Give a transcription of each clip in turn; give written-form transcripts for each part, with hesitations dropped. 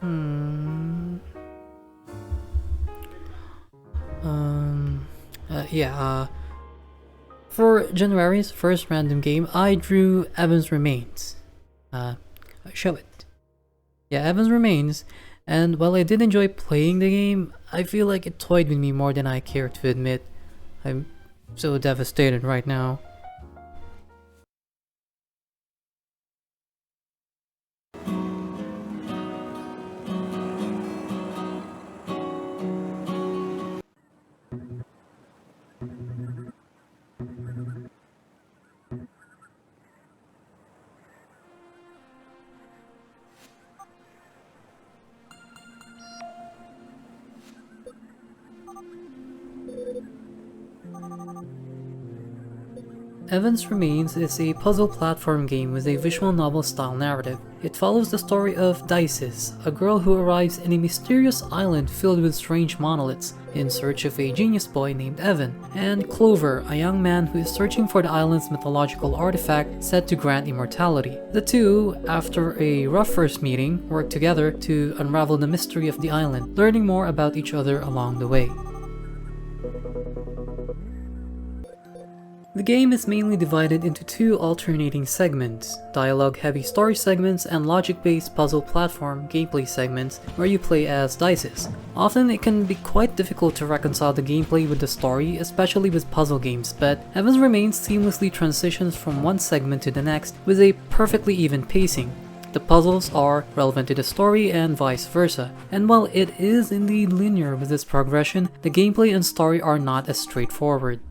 Hmm. Yeah. For January's first random game, I drew Evan's Remains. Show it. Yeah, Evan's Remains. And while I did enjoy playing the game, I feel like it toyed with me more than I care to admit. I'm so devastated right now. Evan's Remains is a puzzle platform game with a visual novel style narrative. It follows the story of Dysis, a girl who arrives in a mysterious island filled with strange monoliths in search of a genius boy named Evan, and Clover, a young man who is searching for the island's mythological artifact said to grant immortality. The two, after a rough first meeting, work together to unravel the mystery of the island, learning more about each other along the way. The game is mainly divided into two alternating segments, dialogue-heavy story segments and logic-based puzzle platform gameplay segments where you play as Dysis. Often it can be quite difficult to reconcile the gameplay with the story, especially with puzzle games, but Evan's Remains seamlessly transitions from one segment to the next with a perfectly even pacing. The puzzles are relevant to the story and vice versa, and while it is indeed linear with its progression, the gameplay and story are not as straightforward.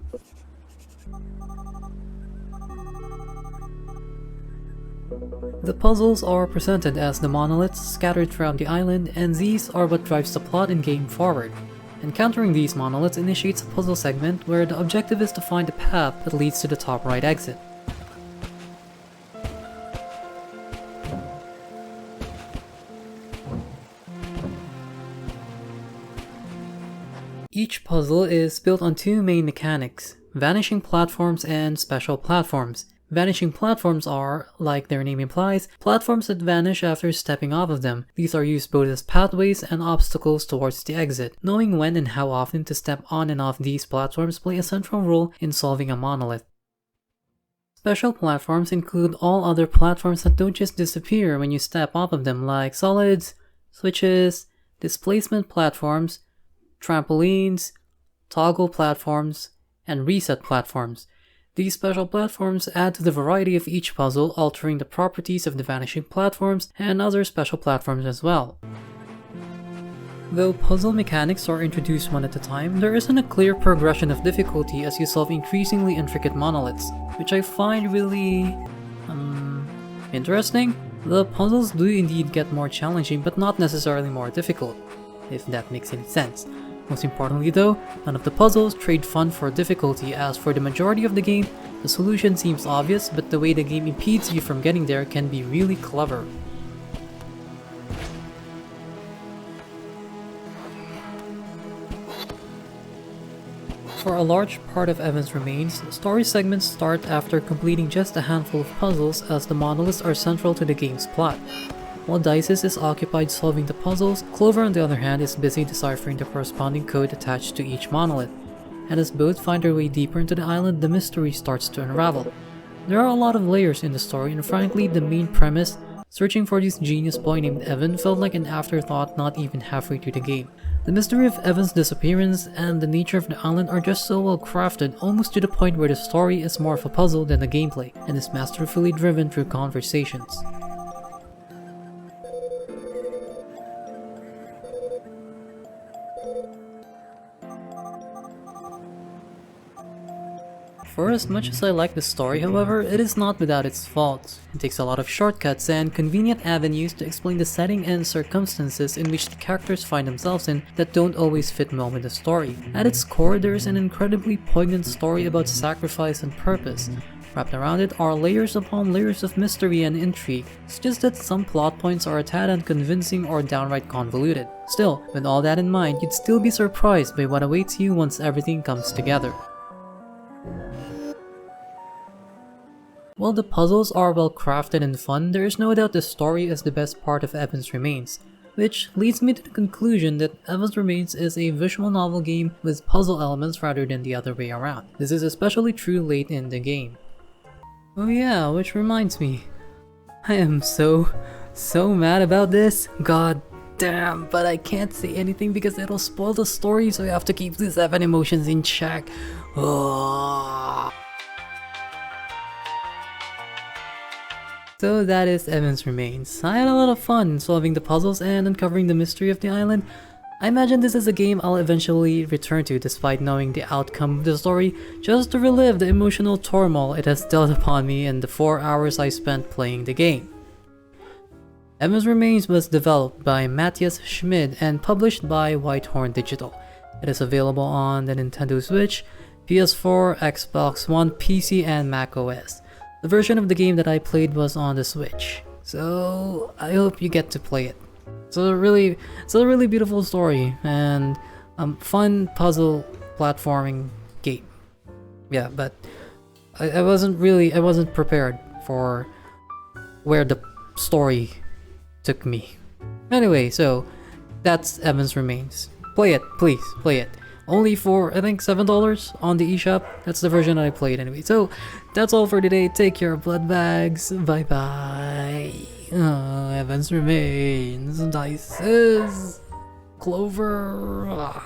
The puzzles are presented as the monoliths scattered throughout the island, and these are what drives the plot and game forward. Encountering these monoliths initiates a puzzle segment where the objective is to find the path that leads to the top right exit. Each puzzle is built on two main mechanics, vanishing platforms and special platforms. Vanishing platforms are, like their name implies, platforms that vanish after stepping off of them. These are used both as pathways and obstacles towards the exit. Knowing when and how often to step on and off these platforms play a central role in solving a monolith. Special platforms include all other platforms that don't just disappear when you step off of them, like solids, switches, displacement platforms, trampolines, toggle platforms, and reset platforms. These special platforms add to the variety of each puzzle, altering the properties of the vanishing platforms and other special platforms as well. Though puzzle mechanics are introduced one at a time, there isn't a clear progression of difficulty as you solve increasingly intricate monoliths, which I find really interesting. The puzzles do indeed get more challenging, but not necessarily more difficult, if that makes any sense. Most importantly though, none of the puzzles trade fun for difficulty, as for the majority of the game, the solution seems obvious, but the way the game impedes you from getting there can be really clever. For a large part of Evan's Remains, story segments start after completing just a handful of puzzles, as the monoliths are central to the game's plot. While Dysis is occupied solving the puzzles, Clover on the other hand is busy deciphering the corresponding code attached to each monolith. And as both find their way deeper into the island, the mystery starts to unravel. There are a lot of layers in the story, and frankly, the main premise, searching for this genius boy named Evan, felt like an afterthought not even halfway through the game. The mystery of Evan's disappearance and the nature of the island are just so well crafted, almost to the point where the story is more of a puzzle than a gameplay, and is masterfully driven through conversations. For as much as I like the story, however, it is not without its faults. It takes a lot of shortcuts and convenient avenues to explain the setting and circumstances in which the characters find themselves in that don't always fit well with the story. At its core, there is an incredibly poignant story about sacrifice and purpose. Wrapped around it are layers upon layers of mystery and intrigue. It's just that some plot points are a tad unconvincing or downright convoluted. Still, with all that in mind, you'd still be surprised by what awaits you once everything comes together. While the puzzles are well crafted and fun, there is no doubt the story is the best part of Evan's Remains. which leads me to the conclusion that Evan's Remains is a visual novel game with puzzle elements rather than the other way around. This is especially true late in the game. Oh yeah, which reminds me, I am so mad about this. God damn, but I can't say anything because it'll spoil the story, so I have to keep these Evan emotions in check. Oh. So that is Evan's Remains. I had a lot of fun solving the puzzles and uncovering the mystery of the island. I imagine this is a game I'll eventually return to despite knowing the outcome of the story, just to relive the emotional turmoil it has dealt upon me in the 4 hours I spent playing the game. Evan's Remains was developed by Matthias Schmid and published by Whitehorn Digital. It is available on the Nintendo Switch, PS4, Xbox One, PC, and Mac OS. The version of the game that I played was on the Switch, so I hope you get to play it. It's a really beautiful story and fun puzzle platforming game. Yeah, but I wasn't prepared for where the story took me. Anyway, so that's Evan's Remains. Play it, please, play it. Only for, I think, $7 on the eShop. That's the version that I played anyway. So, that's all for today. Take care, Bloodbags. Bye-bye. Evan's Remains. Dysis. Clover.